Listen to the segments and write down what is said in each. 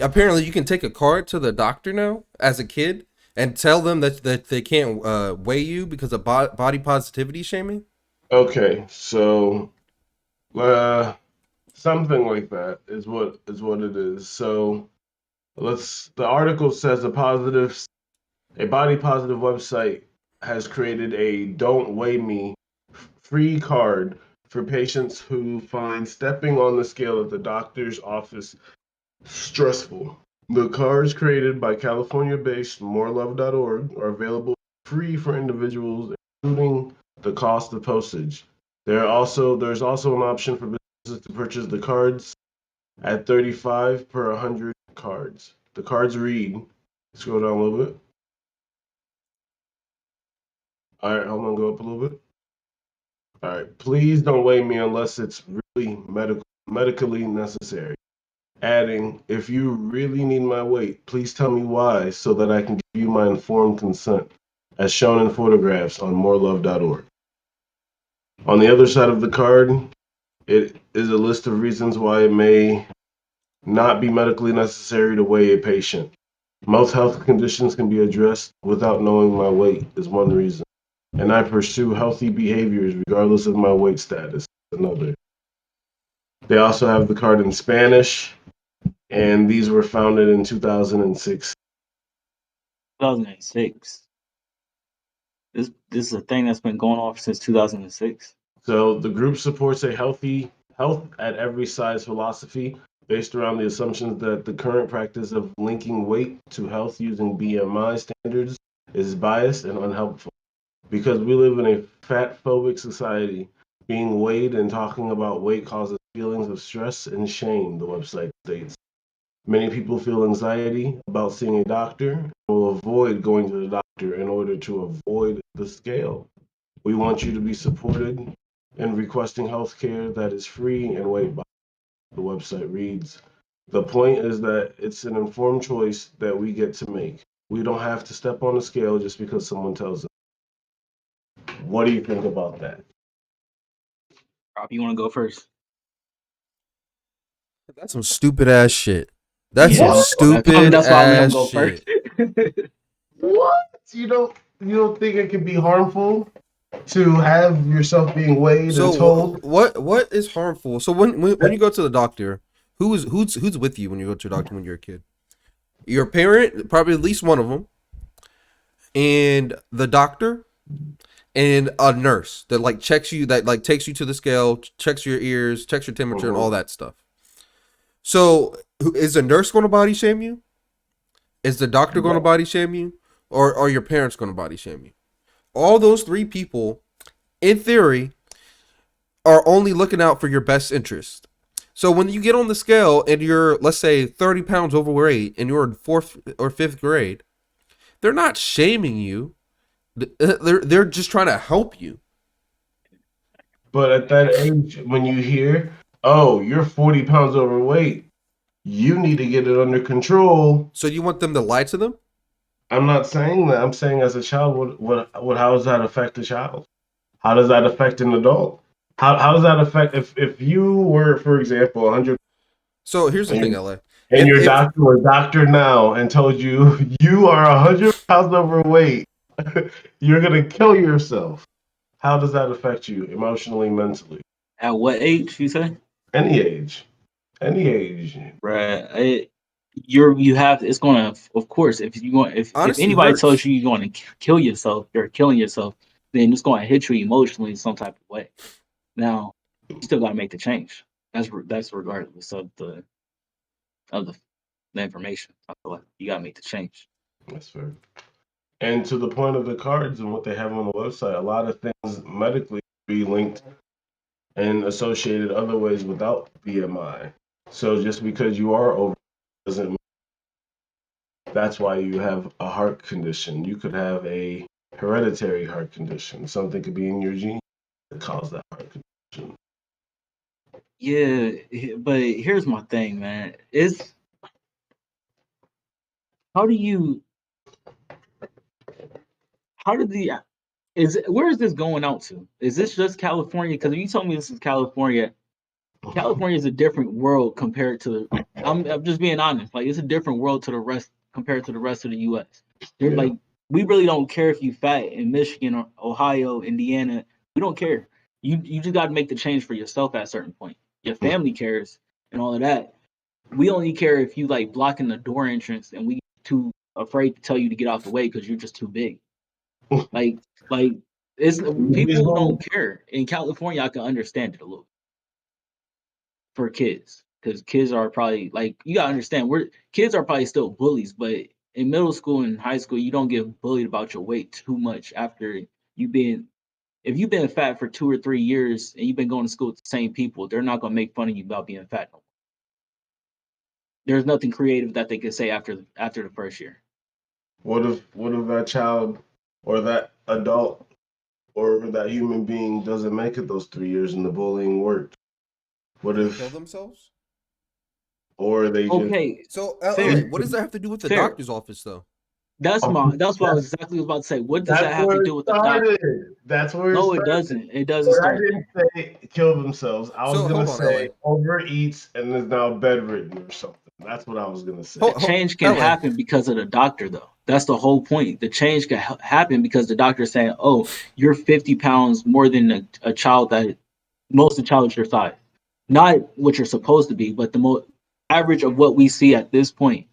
apparently you can take a card to the doctor now as a kid and tell them that they can't weigh you because of body positivity shaming. Okay, so uh, something like that is what it is. So the article says a body positive website has created a "Don't Weigh Me" free card for patients who find stepping on the scale at the doctor's office stressful. The cards created by California-based morelove.org are available free for individuals, including the cost of postage. There's also an option for businesses to purchase the cards at 35 per 100 cards. The cards read, scroll down a little bit. All right, hold on, go up a little bit. All right, please don't weigh me unless it's really medically necessary. Adding, if you really need my weight, please tell me why so that I can give you my informed consent, as shown in photographs on morelove.org. On the other side of the card, it is a list of reasons why it may not be medically necessary to weigh a patient. Most health conditions can be addressed without knowing my weight, is one reason. And I pursue healthy behaviors regardless of my weight status, another. They also have the card in Spanish, and these were founded in 2006. 2006. This is a thing that's been going on since 2006. So the group supports a healthy health at every size philosophy based around the assumptions that the current practice of linking weight to health using BMI standards is biased and unhelpful. Because we live in a fat phobic society, being weighed and talking about weight causes feelings of stress and shame, the website states. Many people feel anxiety about seeing a doctor and will avoid going to the doctor in order to avoid the scale. We want you to be supported in requesting health care that is free and weight by, the website reads. The point is that it's an informed choice that we get to make. We don't have to step on the scale just because someone tells us. What do you think about that? Rob, you want to go first? That's some stupid ass shit. That's some Yeah, stupid that's why we don't ass go first. shit. What? You don't think it could be harmful to have yourself being weighed and So told? what is harmful? So when you go to the doctor, who's with you when you go to the doctor when you're a kid? Your parent, probably at least one of them, and the doctor, and a nurse that like checks you, that like takes you to the scale, checks your ears, checks your temperature, and all that stuff. So is the nurse going to body shame you? Is the doctor going to body shame you? Or are your parents going to body shame you? All those three people, in theory, are only looking out for your best interest. So when you get on the scale and you're, let's say, 30 pounds overweight and you're in fourth or fifth grade, they're not shaming you. They're just trying to help you. But at that age, when you hear, "Oh, you're 40 pounds overweight, you need to get it under control." So you want them to lie to them? I'm not saying that. I'm saying as a child, how does that affect a child? How does that affect an adult? How does that affect if you were, for example, 100 So here's the thing, and, LA. and If your if doctor was doctor now and told you you are 100 pounds overweight, you're gonna kill yourself. How does that affect you emotionally, mentally? At what age you say? Any age, any age. Right. You have, it's gonna, of course, if honesty anybody tells hurts. you you're going to kill yourself, you're killing yourself, then it's going to hit you emotionally in some type of way. Now, you still got to make the change. That's regardless of the information. I feel like you got to make the change. That's fair. And to the point of the cards and what they have on the website, a lot of things medically be linked and associated other ways without BMI. So just because you are over doesn't mean that's why you have a heart condition. You could have a hereditary heart condition. Something could be in your genes that cause that heart condition. Yeah, but here's my thing, man. Is how do you how did the where is this going out to? Is this just California? Because you told me this is California. California is a different world compared to I'm just being honest. Like it's a different world to the rest compared to the rest of the U.S. They're Yeah. like we really don't care if you fat in Michigan or Ohio, Indiana. We don't care. You just got to make the change for yourself at a certain point. Your family cares and all of that. We only care if you like blocking the door entrance and we too afraid to tell you to get out the way because you're just too big. Like like it's people don't care. In California, I can understand it a little for kids because kids are probably like you gotta understand we're kids are probably still bullies, but in middle school and high school, you don't get bullied about your weight too much after you been if you've been fat for 2 or 3 years and you've been going to school with the same people, they're not gonna make fun of you about being fat no more. There's nothing creative that they could say after the first year. What if that child or that adult or that human being doesn't make it those 3 years and the bullying worked? What They kill if, themselves. or they just Okay, So, fair, what does that have to do with the fair. doctor's office, though? That's what I was exactly about to say. What does that that's have to where it do with the doctor? started. That's where it No, it started. doesn't. It doesn't But I start didn't say kill themselves. I was So, gonna hold on, LA. say overeats and is now bedridden or something. That's what I was gonna say. the change can LA. happen because of the doctor, though. That's the whole point. The change can happen because the doctor is saying, "Oh, you're 50 pounds more than a child that most of the child is your size, not what you're supposed to be, but the most average of what we see at this point.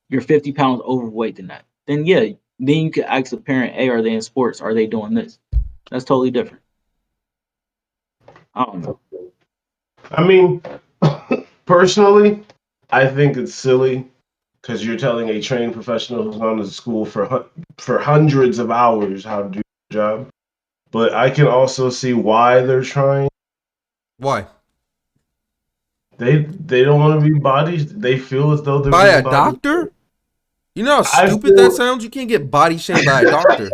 You're 50 pounds overweight than that. Then yeah, then you can ask a parent, "Hey, are they in sports? Are they doing this?" That's totally different. I don't know. I mean, personally, I think it's silly because you're telling a trained professional who's gone to school for hundreds of hours how to do the job. But I can also see why they're trying. Why? They don't want to be bodies. They feel as though they're By being a bodies. doctor? You know how I stupid that feel sounds? You can't get body shamed by a doctor. You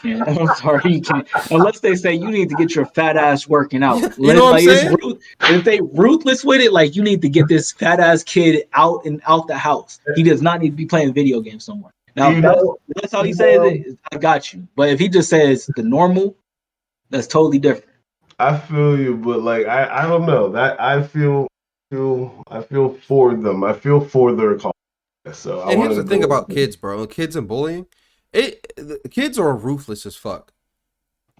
can't. I'm sorry, you can't. Unless they say you need to get your fat ass working out. You know what I'm Like it's saying? if they ruthless with it, like you need to get this fat ass kid out and out the house. He does not need to be playing video games somewhere. Now, you if know that's how he you says know, it, I got you. But if he just says the normal, that's totally different. I feel you, but like I don't know that I feel for them. I feel for their cause. So I And want here's to the thing go. about kids, bro. Kids and bullying. The kids are ruthless as fuck.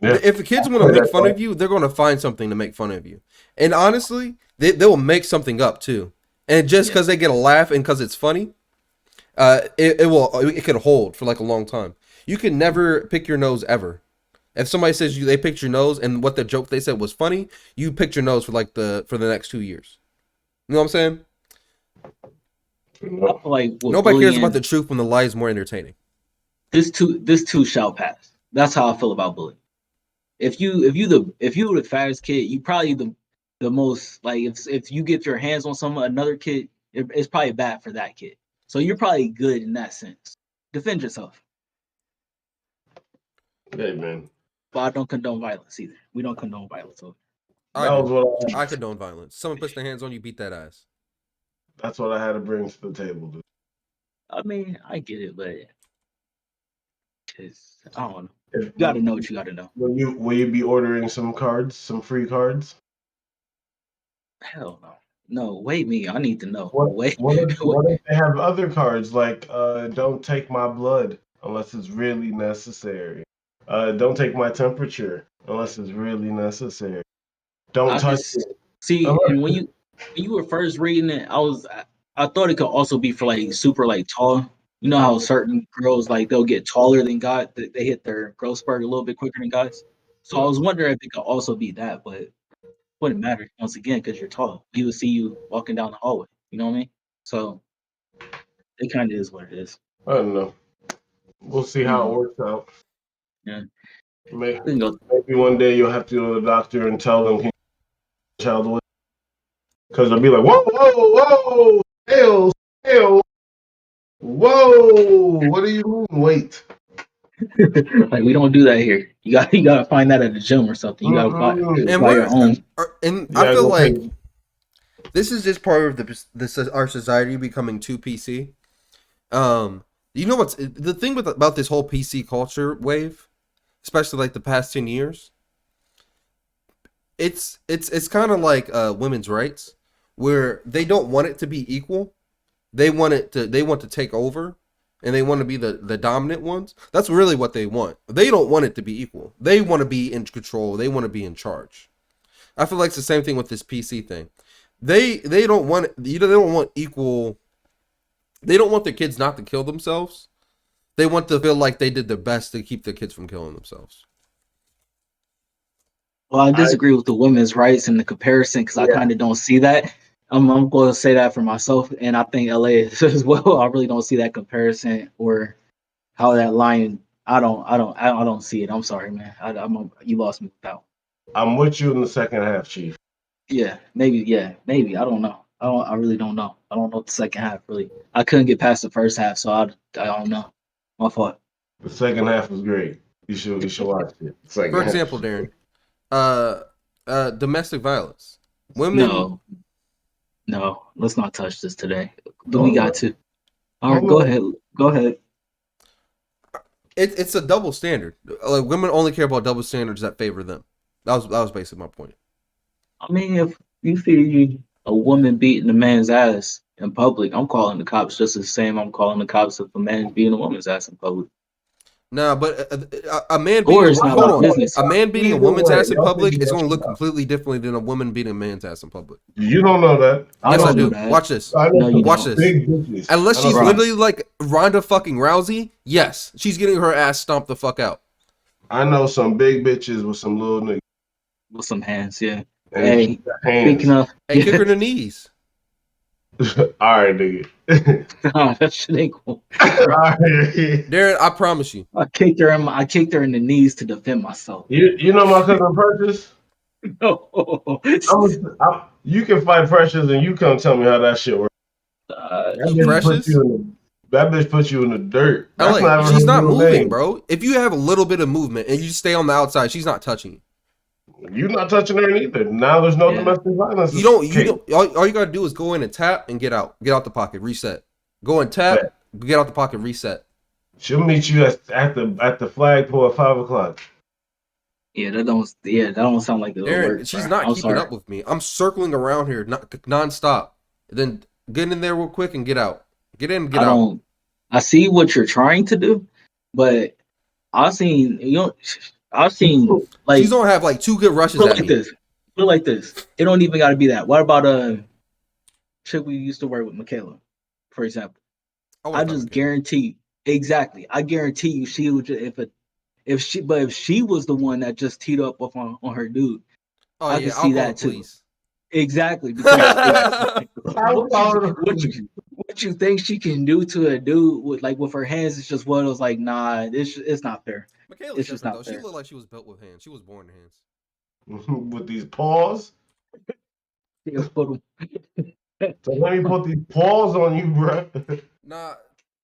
Yeah. If the kids want to make fun of you, they're going to find something to make fun of you. And honestly, they will make something up too. And just because they get a laugh and because it's funny, it could hold for like a long time. You can never pick your nose ever. If somebody says they picked your nose and what the joke they said was funny, you picked your nose for the next 2 years. You know what I'm saying? I feel like with Nobody cares bullying, about the truth when the lie is more entertaining. this too shall pass. That's how I feel about bullying. If you were the fattest kid, you probably the most like if you get your hands on another kid, it's probably bad for that kid. So you're probably good in that sense. Defend yourself. Hey man, But I don't condone violence either. We don't condone violence. So I that was do. what I condone violence. Someone puts their hands on you, beat that ass. that's what I had to bring to the table, dude. I mean, I get it, but I don't know. If, You gotta know what you gotta know. will you be ordering some cards, some free cards? Hell no. No, wait me. I need to know. What Wait. what if they have other cards like don't take my blood unless it's really necessary. Don't take my temperature unless it's really necessary. Don't I touch just it. see, Unless and when you were first reading it, I thought it could also be for like super like tall. You know how certain girls like they'll get taller than guys, they hit their growth spurt a little bit quicker than guys. So I was wondering if it could also be that, but it wouldn't matter once again because you're tall. He would see you walking down the hallway. You know what I mean? So it kind of is what it is. I don't know. We'll see how it works out. Yeah, Maybe, we can go. maybe one day you'll have to go to the doctor and tell them, "Can you take the child away?" Because they'll be like, "Whoa, whoa, whoa, scale, scale, whoa! What do you mean? Wait." Like we don't do that here. You gotta find that at the gym or something. You gotta Mm-mm. And buy your own. I Yeah, feel go like pay. this is just part of our society becoming too PC. You know what's the thing about this whole PC culture wave, especially like the past 10 years. It's kind of like women's rights, where they don't want it to be equal, they want to take over, and they want to be the dominant ones. That's really what they want. They don't want it to be equal. They want to be in control. They want to be in charge. I feel like it's the same thing with this PC thing. They don't want, they don't want equal. They don't want their kids not to kill themselves. They want to feel like they did their best to keep their kids from killing themselves. Well, I disagree with the women's rights and the comparison because I Yeah. kind of don't see that. I'm going to say that for myself, and I think LA is as well. I really don't see that comparison or how that line. I don't see it. I'm sorry, man. You lost me with that one. I'm with you in the second half, Chief. Yeah, maybe. I don't know. I really don't know. I don't know the second half really. I couldn't get past the first half, so I don't know. My fault. The second half was great. You should watch it. Second For half. example, Darren, domestic violence. Women. No. Let's not touch this today. Oh, We got to. All right, oh, go no. ahead. Go ahead. It's a double standard. Like, women only care about double standards that favor them. That was basically my point. I mean, if you see a woman beating a man's ass in public, I'm calling the cops just the same. I'm calling the cops if a man is beating a woman's ass in public. Nah, but a man Or beating it's not hold my on, business. a man beating a Either woman's way, ass in y'all public think is going to that's look enough. completely differently than a woman beating a man's ass in public. You don't know that. Yes, I don't know do. that. Watch this. I know No, you some Watch don't. this. big bitches. Unless I know she's some- literally like Ronda fucking Rousey, yes, she's getting her ass stomped the fuck out. I know some big bitches with some little niggas. With some hands, yeah. And Hey, she got hands. speaking of, Hey, kick her in the knees. All right, nigga. that shit ain't cool. All right. Darren, I promise you. I kicked her in the knees to defend myself. You know my cousin Precious? No. You can fight Precious and you come tell me how that shit works. That bitch Precious? That bitch put you in the dirt. That's LA, not she's her not real moving, name. bro. If you have a little bit of movement and you stay on the outside, she's not touching you. You're not touching her either. Now there's no Yeah. domestic violence. You don't. All you gotta do is go in and tap and get out. Get out the pocket. Reset. Go and tap. Get out the pocket. Reset. She'll meet you at the flagpole at 5:00. Yeah, that don't sound like it'll Darren, work. she's bro. not I'm keeping sorry. up with me. I'm circling around here nonstop. Then get in there real quick and get out. Get in and get out. I see what you're trying to do, but I've seen like She's gonna have like 2 good rushes put it at like me. this. Put it like this. It don't even got to be that. What about chick we used to work with, Michaela, for example? I just guarantee exactly. I guarantee you she would just, if she was the one that just teed up on her dude. Oh I yeah, can I'll see call that the too. police. Exactly. Because what you think she can do to a dude with her hands is just one of those like, nah, it's not fair. Michaela's It's just different not though. She fair. looked like she was built with hands. She was born in hands. With these paws. Just put 'em- So let me put these paws on you, bro. Nah,